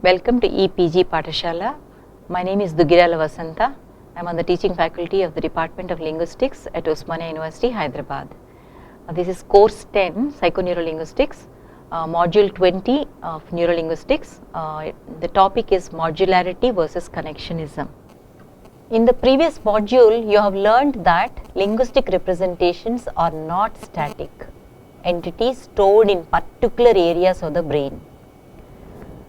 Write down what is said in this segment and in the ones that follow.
Welcome to EPG Pathashala. My name is Dugirala Vasanta. I am on the teaching faculty of the Department of Linguistics at Osmania University, Hyderabad. This is course 10, Psychoneurolinguistics, module 20 of Neurolinguistics. The topic is modularity versus connectionism. In the previous module, you have learned that linguistic representations are not static entities stored in particular areas of the brain.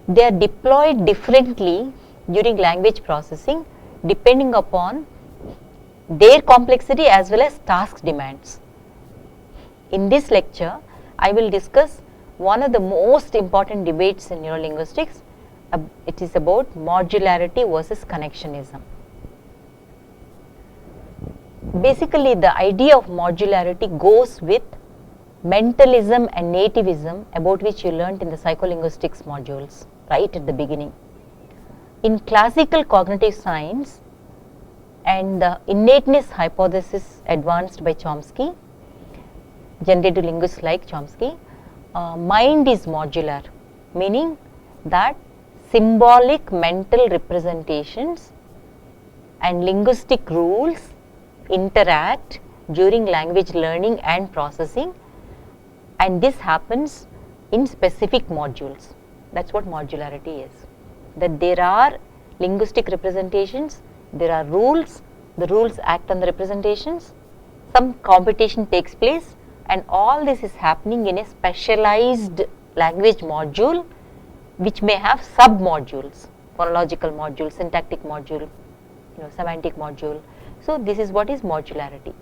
They are deployed differently during language processing depending upon their complexity as well as task demands. In this lecture, I will discuss one of the most important debates in neurolinguistics. It is about modularity versus connectionism. Basically, the idea of modularity goes with mentalism and nativism, about which you learnt in the psycholinguistics modules right at the beginning. In classical cognitive science and the innateness hypothesis advanced by Chomsky, generative linguists like Chomsky, mind is modular, meaning that symbolic mental representations and linguistic rules interact during language learning and processing, and this happens in specific modules. That's what modularity is. That there are linguistic representations, there are rules, the rules act on the representations, some competition takes place, and all this is happening in a specialized language module which may have sub-modules, phonological module, syntactic module, semantic module. So, this is what is modularity.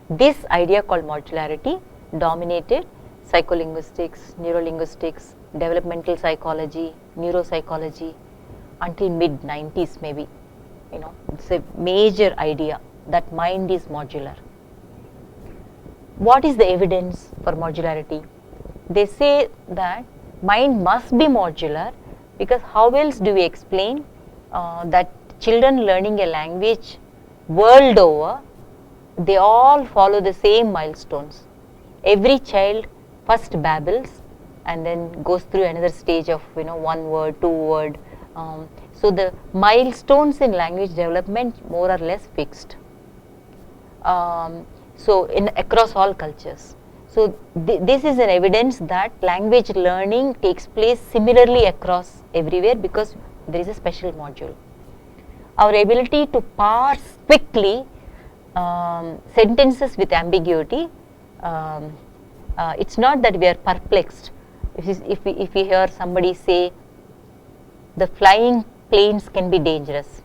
This idea called modularity dominated psycholinguistics, neurolinguistics, developmental psychology, neuropsychology until mid-90s maybe. It's a major idea that mind is modular. What is the evidence for modularity? They say that mind must be modular because how else do we explain that children learning a language world over, they all follow the same milestones. Every child first babbles and then goes through another stage of one word, two word. So the milestones in language development more or less fixed. So across all cultures. So this is an evidence that language learning takes place similarly across everywhere because there is a special module. Our ability to parse quickly sentences with ambiguity, it's not that we are perplexed. If we hear somebody say, the flying planes can be dangerous,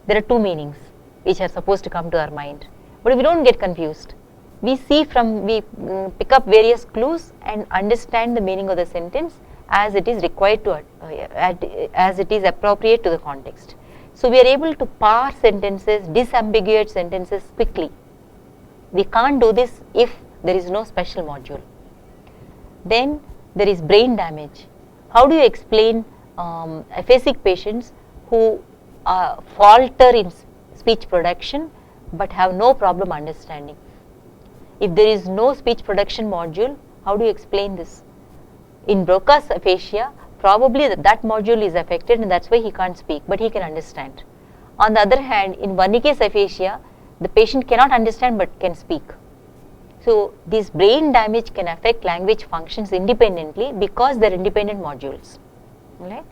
there are two meanings which are supposed to come to our mind. But we don't get confused. We pick up various clues and understand the meaning of the sentence as it is required to, as it is appropriate to the context. So we are able to parse sentences, disambiguate sentences quickly. We can't do this if there is no special module. Then there is brain damage. How do you explain aphasic patients who falter in speech production but have no problem understanding? If there is no speech production module, how do you explain this? In Broca's aphasia, probably that module is affected and that's why he can't speak, but he can understand. On the other hand, in Wernicke's aphasia, the patient cannot understand but can speak. So this brain damage can affect language functions independently because they are independent modules. Right?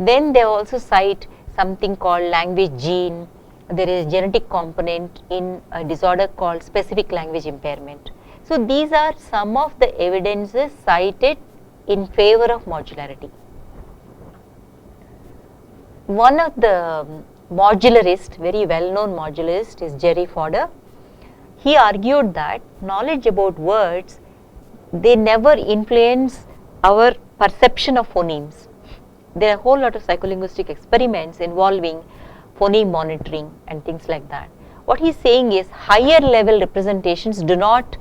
Then they also cite something called language gene. There is genetic component in a disorder called specific language impairment. So these are some of the evidences cited in favor of modularity. One of the modularists, very well-known modularist, is Jerry Fodor. He argued that knowledge about words, they never influence our perception of phonemes. There are a whole lot of psycholinguistic experiments involving phoneme monitoring and things like that. What he is saying is higher level representations do not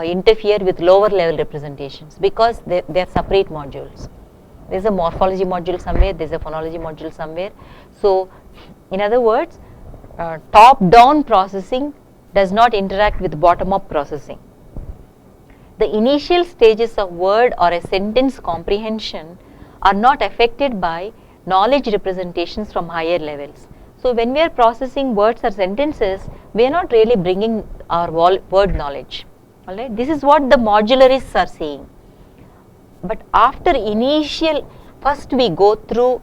interfere with lower level representations because they are separate modules. There is a morphology module somewhere, there is a phonology module somewhere. So in other words, top-down processing does not interact with bottom-up processing. The initial stages of word or a sentence comprehension are not affected by knowledge representations from higher levels. So when we are processing words or sentences, we are not really bringing our word knowledge. Alright, this is what the modularists are saying. But after initial, first we go through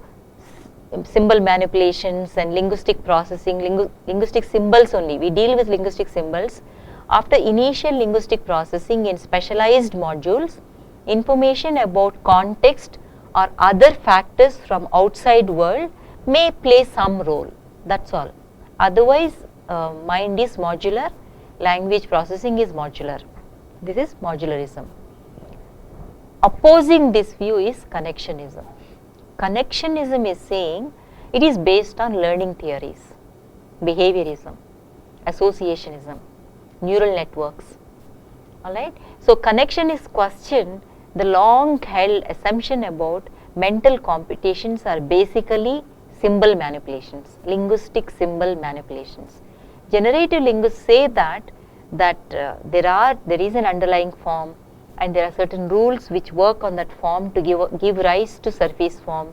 symbol manipulations and linguistic processing, linguistic symbols only. We deal with linguistic symbols. After initial linguistic processing in specialized modules, information about context or other factors from outside world may play some role. That's all. Otherwise, mind is modular, language processing is modular. This is modularism. Opposing this view is connectionism. Connectionism is saying it is based on learning theories, behaviorism, associationism, neural networks. Alright? So connectionists question the long held assumption about mental computations are basically symbol manipulations, linguistic symbol manipulations. Generative linguists say that there is an underlying form and there are certain rules which work on that form to give rise to surface form.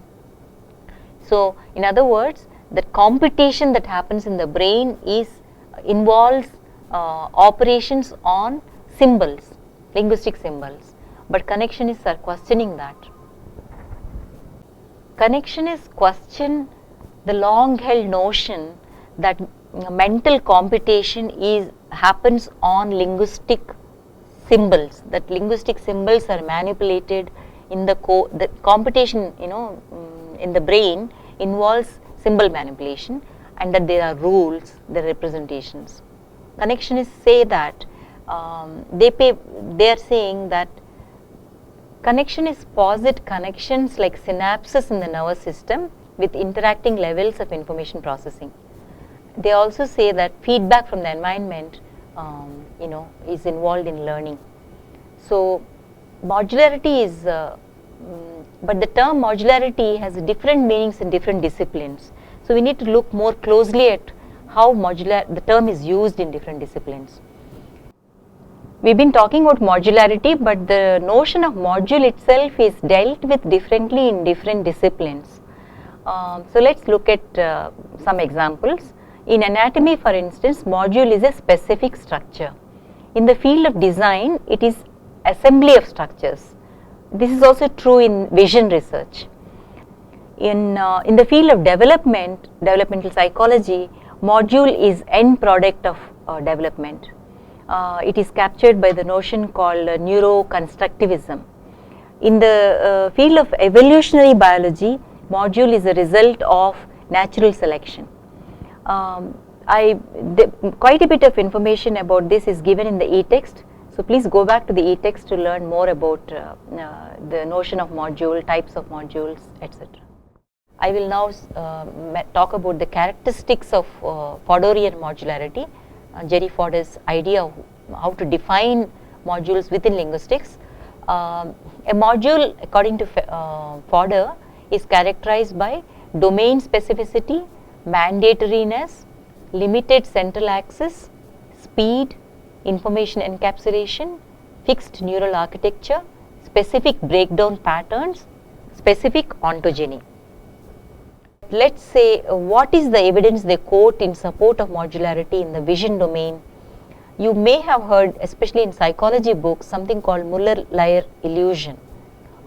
So in other words, the computation that happens in the brain involves operations on symbols, linguistic symbols, but connectionists are questioning that. Connectionists question the long held notion that mental computation happens on linguistic symbols, that linguistic symbols are manipulated in the computation, in the brain involves symbol manipulation, and that there are rules, there are representations. Connectionists say that they are saying that connectionists posit connections like synapses in the nervous system with interacting levels of information processing. They also say that feedback from the environment is involved in learning. So modularity is, but the term modularity has different meanings in different disciplines. So we need to look more closely at how the term is used in different disciplines. We've been talking about modularity, but the notion of module itself is dealt with differently in different disciplines. So let's look at some examples. In anatomy, for instance, module is a specific structure. In the field of design, it is assembly of structures. This is also true in vision research. In the field of developmental psychology, module is end product of development. It is captured by the notion called neuroconstructivism. In the field of evolutionary biology, module is a result of natural selection. Quite a bit of information about this is given in the e-text. So please go back to the e-text to learn more about the notion of module, types of modules, etc. I will now talk about the characteristics of Fodorian modularity, Jerry Fodor's idea of how to define modules within linguistics. A module, according to Fodor, is characterized by domain specificity, mandatoriness, limited central access, speed, information encapsulation, fixed neural architecture, specific breakdown patterns, specific ontogeny. Let's say what is the evidence they quote in support of modularity in the vision domain. You may have heard, especially in psychology books, something called Muller-Lyer illusion.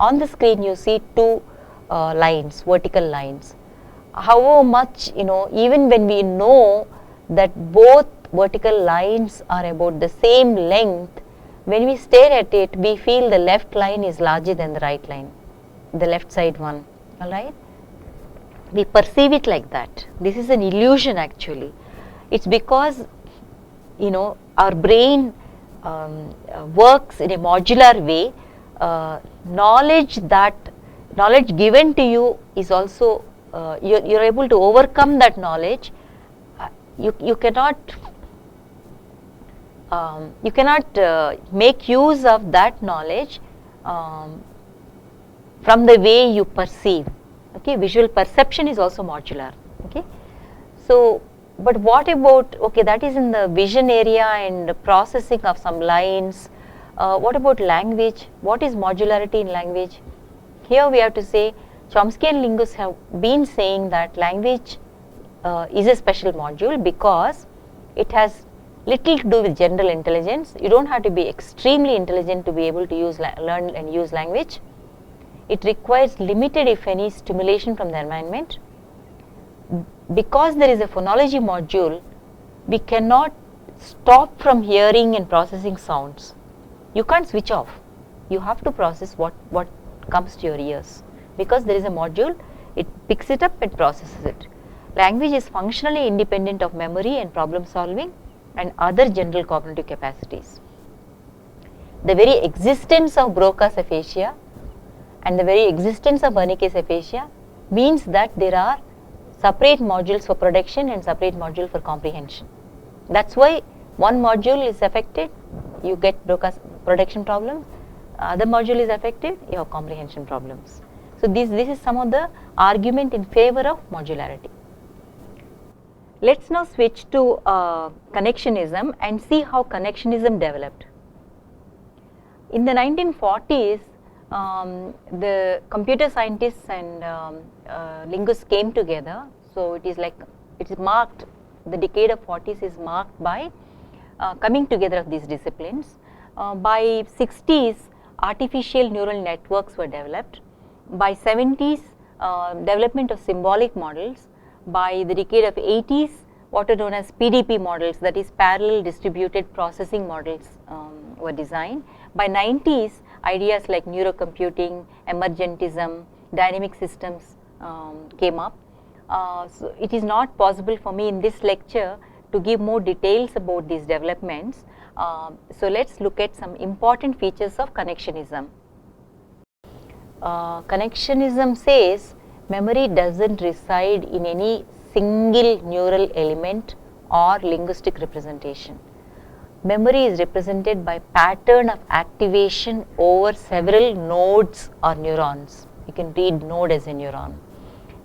On the screen you see two lines, vertical lines. However much, even when we know that both vertical lines are about the same length, when we stare at it, we feel the left line is larger than the right line, the left side one, alright? We perceive it like that. This is an illusion actually. It's because, our brain works in a modular way. Knowledge given to you is also, you're able to overcome that knowledge. You cannot make use of that knowledge from the way you perceive. Okay, visual perception is also modular. Okay, so but what about, okay, that is in the vision area and the processing of some lines. What about language? What is modularity in language? Here we have to say Chomsky and linguists have been saying that language is a special module because it has little to do with general intelligence. You don't have to be extremely intelligent to be able to learn and use language. It requires limited, if any, stimulation from the environment. Because there is a phonology module, we cannot stop from hearing and processing sounds. You can't switch off. You have to process what comes to your ears. Because there is a module, it picks it up and processes it. Language is functionally independent of memory and problem solving and other general cognitive capacities. The very existence of Broca's aphasia and the very existence of Wernicke's aphasia means that there are separate modules for production and separate module for comprehension. That's why one module is affected, you get Broca's production problems, other module is affected, you have comprehension problems. So this is some of the argument in favor of modularity. Let's now switch to connectionism and see how connectionism developed. In the 1940s, the computer scientists and linguists came together. So it is marked, the decade of 40s is marked by coming together of these disciplines. By 60s, artificial neural networks were developed. By 70s, development of symbolic models. By the decade of 80s, what are known as PDP models, that is parallel distributed processing models were designed. By 90s, ideas like neurocomputing, emergentism, dynamic systems came up. So it is not possible for me in this lecture to give more details about these developments. So let's look at some important features of connectionism. Connectionism says memory doesn't reside in any single neural element or linguistic representation. Memory is represented by pattern of activation over several nodes or neurons. You can read node as a neuron.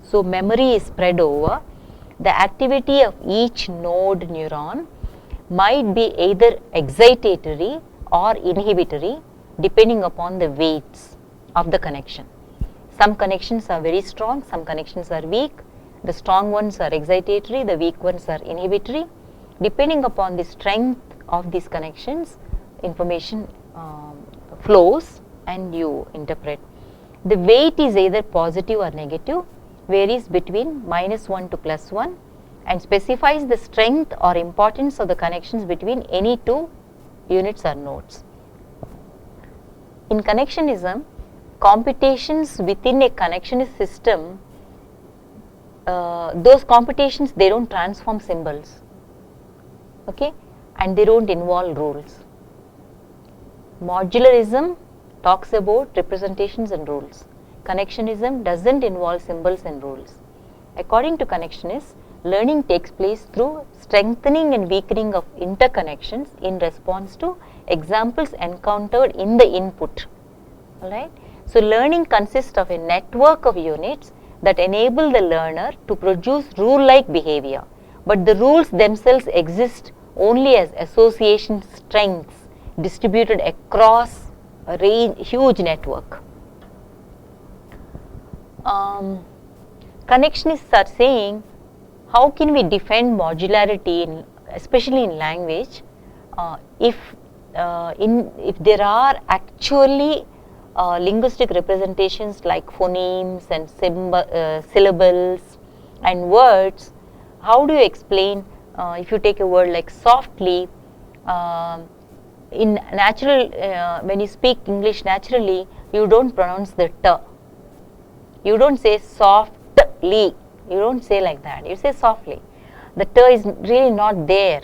So memory is spread over. The activity of each node neuron might be either excitatory or inhibitory depending upon the weights of the connection. Some connections are very strong, some connections are weak. The strong ones are excitatory, the weak ones are inhibitory. Depending upon the strength of these connections, information flows and you interpret. The weight is either positive or negative, varies between -1 to +1 and specifies the strength or importance of the connections between any two units or nodes. In connectionism, computations within a connectionist system, those computations, they don't transform symbols, okay, and they don't involve rules. Modularism talks about representations and rules. Connectionism doesn't involve symbols and rules. According to connectionists, learning takes place through strengthening and weakening of interconnections in response to examples encountered in the input. Alright? So learning consists of a network of units that enable the learner to produce rule-like behavior, but the rules themselves exist only as association strengths distributed across a huge network. Connectionists are saying, how can we defend modularity, especially in language, if there are actually linguistic representations like phonemes and syllables and words? How do you explain if you take a word like softly? In natural, when you speak English naturally, you don't pronounce the t. You don't say softly. You don't say like that. You say softly. The t is really not there.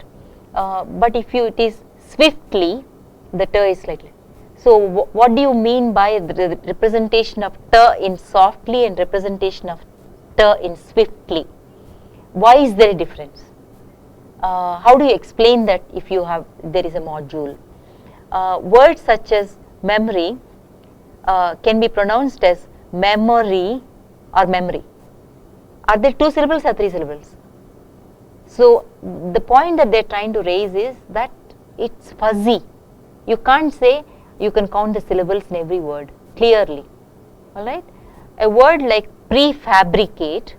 But if it is swiftly, the t is slightly. So what do you mean by the representation of t in softly and representation of t in swiftly? Why is there a difference? How do you explain that if there is a module? Words such as memory can be pronounced as memory or memory. Are there 2 syllables or 3 syllables? So the point that they are trying to raise is that it's fuzzy. You can't say you can count the syllables in every word clearly. Alright? A word like prefabricate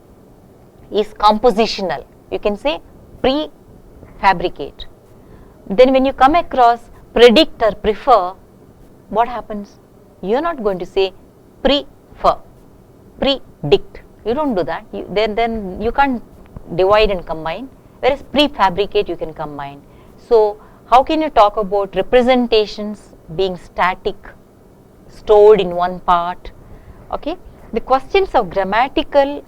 is compositional. You can say prefabricate. Then when you come across predict or prefer, what happens? You are not going to say prefer, predict. You don't do that. Then you can't divide and combine. Whereas prefabricate you can combine. So how can you talk about representations being static, stored in one part? Okay. The questions of grammatical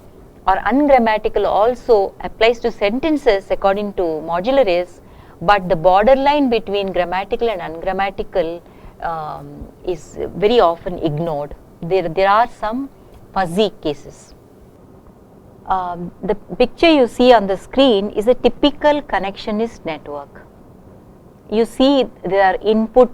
or ungrammatical also applies to sentences according to modularis, but the borderline between grammatical and ungrammatical is very often ignored. There are some fuzzy cases. The picture you see on the screen is a typical connectionist network. You see there are input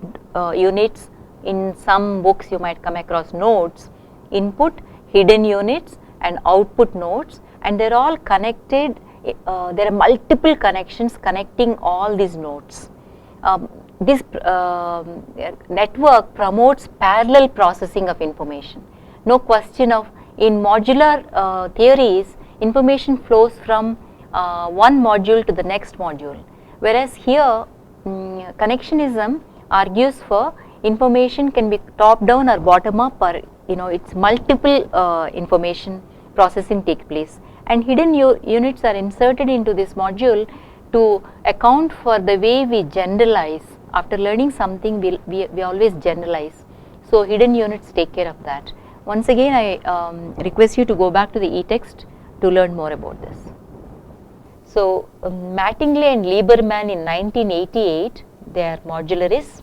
units. In some books you might come across nodes, input, hidden units and output nodes, and they are all connected. There are multiple connections connecting all these nodes. This network promotes parallel processing of information. No question of, in modular theories, information flows from one module to the next module, whereas here connectionism argues for information can be top down or bottom up, or it's multiple information processing take place, and hidden units are inserted into this module to account for the way we generalize. After learning something, we always generalize. So hidden units take care of that. Once again, I request you to go back to the e-text to learn more about this. So Mattingly and Lieberman in 1988, they are modularists.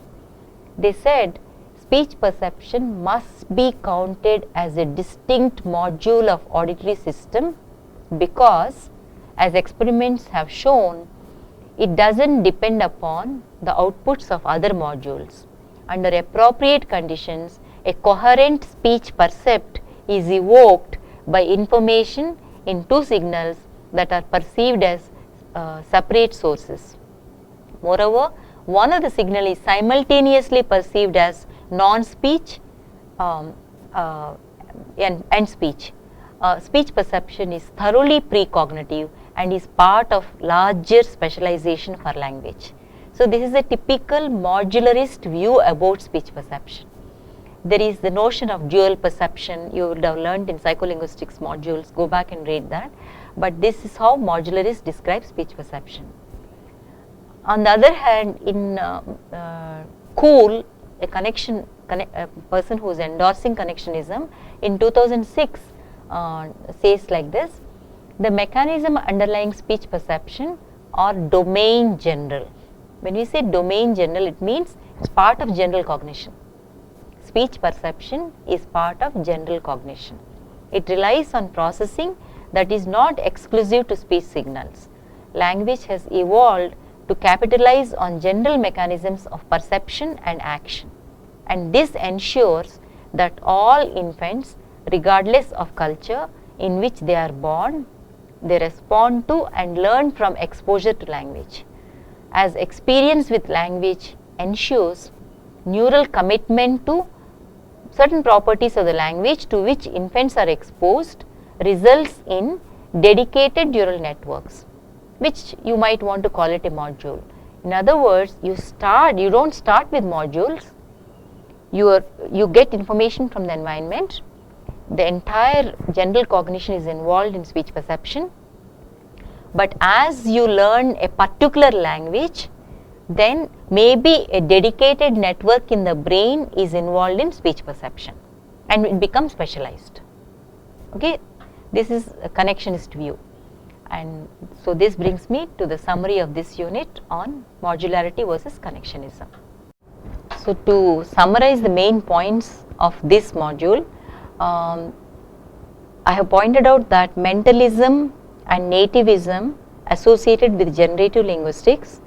They said speech perception must be counted as a distinct module of auditory system because, as experiments have shown, it doesn't depend upon the outputs of other modules. Under appropriate conditions, a coherent speech percept is evoked by information in two signals that are perceived as separate sources. Moreover, one of the signal is simultaneously perceived as non-speech and speech. Speech perception is thoroughly precognitive and is part of larger specialization for language. So this is a typical modularist view about speech perception. There is the notion of dual perception. You would have learned in psycholinguistics modules, go back and read that. But this is how modularists describe speech perception. On the other hand, in Kuhl, a person who is endorsing connectionism, in 2006 says like this: the mechanism underlying speech perception are domain general. When we say domain general, it means it's part of general cognition. Speech perception is part of general cognition. It relies on processing that is not exclusive to speech signals. Language has evolved to capitalize on general mechanisms of perception and action, and this ensures that all infants, regardless of culture in which they are born, they respond to and learn from exposure to language. As experience with language ensures neural commitment to certain properties of the language to which infants are exposed, results in dedicated neural networks, which you might want to call it a module. In other words, you don't start with modules. You get information from the environment. The entire general cognition is involved in speech perception. But as you learn a particular language, then maybe a dedicated network in the brain is involved in speech perception and it becomes specialized. Okay, this is a connectionist view. And so this brings me to the summary of this unit on modularity versus connectionism. So to summarize the main points of this module, I have pointed out that mentalism and nativism associated with generative linguistics,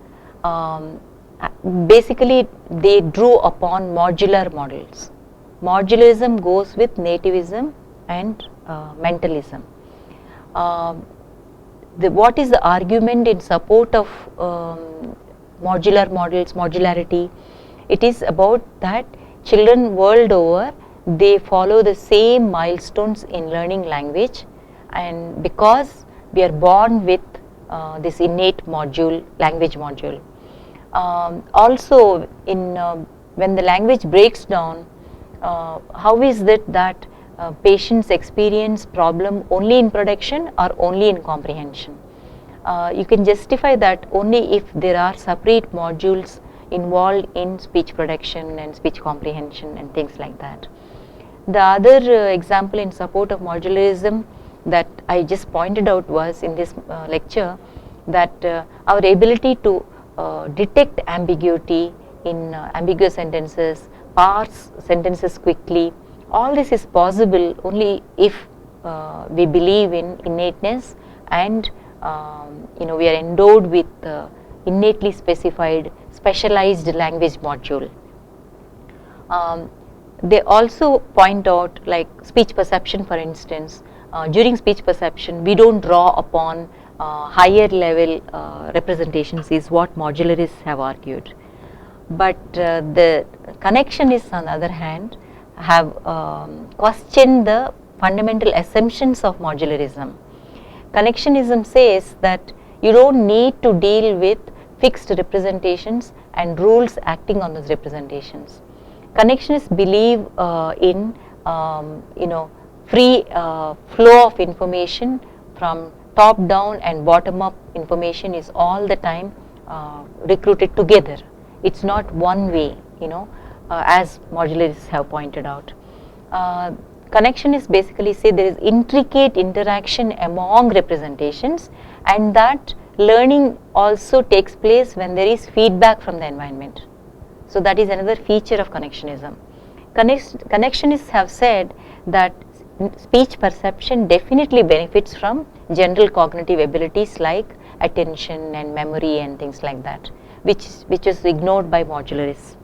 basically they drew upon modular models. Modularism goes with nativism and mentalism. What is the argument in support of modular models, modularity? It is about that children world over, they follow the same milestones in learning language, and because we are born with this innate module, language module. Also, in when the language breaks down, how is it that patients experience problem only in production or only in comprehension? You can justify that only if there are separate modules involved in speech production and speech comprehension and things like that. The other example in support of modularism that I just pointed out was in this lecture, that our ability to detect ambiguity in ambiguous sentences, parse sentences quickly, all this is possible only if we believe in innateness and we are endowed with innately specified specialized language module. They also point out, like speech perception for instance, during speech perception we don't draw upon higher level representations is what modularists have argued. But the connectionists on the other hand have questioned the fundamental assumptions of modularism. Connectionism says that you don't need to deal with fixed representations and rules acting on those representations. Connectionists believe in free flow of information from top down and bottom up. Information is all the time recruited together. It's not one way, as modularists have pointed out. Connectionists basically say there is intricate interaction among representations, and that learning also takes place when there is feedback from the environment. So that is another feature of connectionism. Connectionists have said that speech perception definitely benefits from general cognitive abilities like attention and memory and things like that, which is ignored by modularists.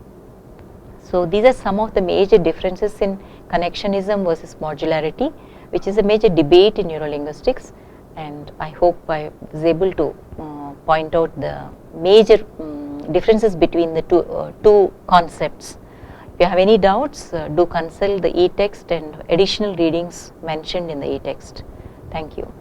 So these are some of the major differences in connectionism versus modularity, which is a major debate in neurolinguistics, and I hope I was able to point out the major differences between the two concepts. If you have any doubts, do consult the e-text and additional readings mentioned in the e-text. Thank you.